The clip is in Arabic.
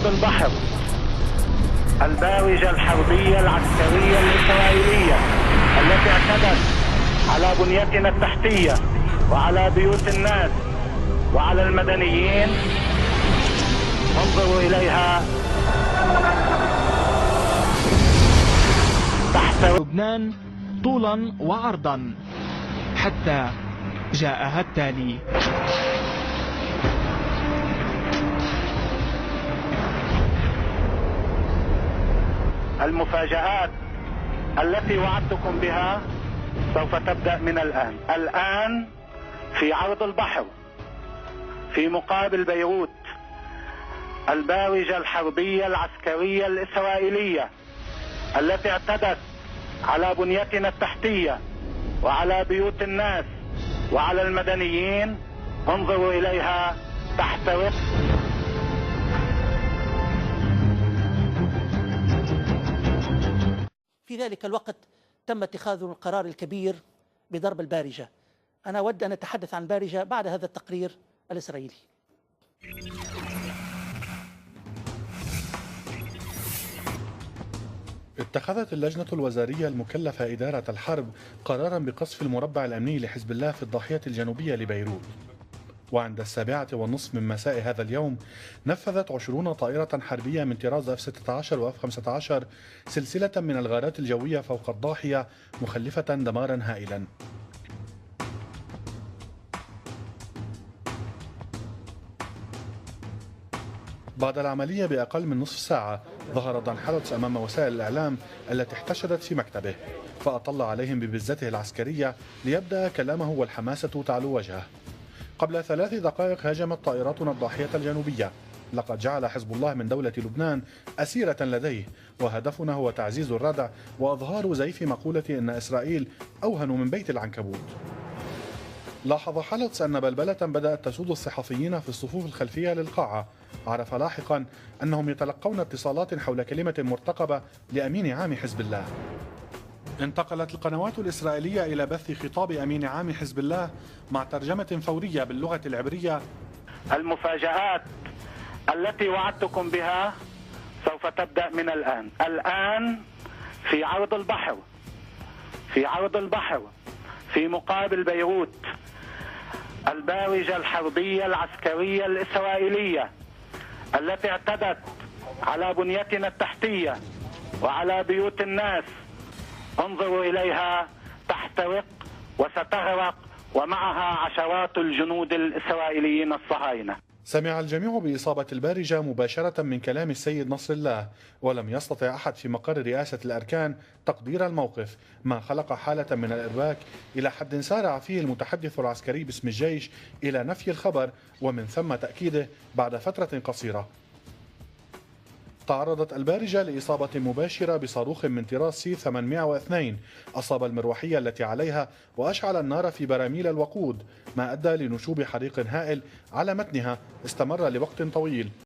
عرض البحر الباوجة الحربية العسكرية الإسرائيلية التي اعتدت على بنيتنا التحتية وعلى بيوت الناس وعلى المدنيين، انظروا إليها تحت لبنان طولا وعرضا حتى جاءها التالي. المفاجآت التي وعدتكم بها سوف تبدأ من الآن في عرض البحر في مقابل بيروت الباوجة الحربية العسكرية الإسرائيلية التي اعتدت على بنيتنا التحتية وعلى بيوت الناس وعلى المدنيين، انظروا إليها تحترق. في ذلك الوقت تم اتخاذ القرار الكبير بضرب البارجة. أنا أود أن أتحدث عن البارجة بعد هذا التقرير الإسرائيلي. اتخذت اللجنة الوزارية المكلفة إدارة الحرب قرارا بقصف المربع الأمني لحزب الله في الضاحية الجنوبية لبيروت. وعند 7:30 من مساء هذا اليوم نفذت 20 طائرة حربية من طراز F-16 و F-15 سلسلة من الغارات الجوية فوق الضاحية مخلفة دمارا هائلا. بعد العملية بأقل من نصف ساعة ظهر دان حالوتس أمام وسائل الإعلام التي احتشدت في مكتبه، فأطل عليهم ببزته العسكرية ليبدأ كلامه والحماسة تعلو وجهه. قبل 3 دقائق هاجمت طائراتنا الضاحية الجنوبية. لقد جعل حزب الله من دولة لبنان أسيرة لديه، وهدفنا هو تعزيز الردع وإظهار زيف مقولة أن إسرائيل أوهن من بيت العنكبوت. لاحظ حالوتس أن بلبلة بدأت تسود الصحفيين في الصفوف الخلفية للقاعة. عرف لاحقا أنهم يتلقون اتصالات حول كلمة مرتقبة لأمين عام حزب الله. انتقلت القنوات الإسرائيلية إلى بث خطاب أمين عام حزب الله مع ترجمة فورية باللغة العبرية. المفاجآت التي وعدتكم بها سوف تبدأ من الآن في عرض البحر في مقابل بيروت الباوجة الحربية العسكرية الإسرائيلية التي اعتدت على بنيتنا التحتية وعلى بيوت الناس، انظروا إليها تحترق وستغرق ومعها عشرات الجنود الإسرائيليين الصهاينة. سمع الجميع بإصابة البارجة مباشرة من كلام السيد نصر الله، ولم يستطع أحد في مقر رئاسة الأركان تقدير الموقف، ما خلق حالة من الإرباك إلى حد سارع فيه المتحدث العسكري باسم الجيش إلى نفي الخبر ومن ثم تأكيده بعد فترة قصيرة. تعرضت البارجة لإصابة مباشرة بصاروخ من طراز C-802 أصاب المروحية التي عليها وأشعل النار في براميل الوقود، ما أدى لنشوب حريق هائل على متنها استمر لوقت طويل.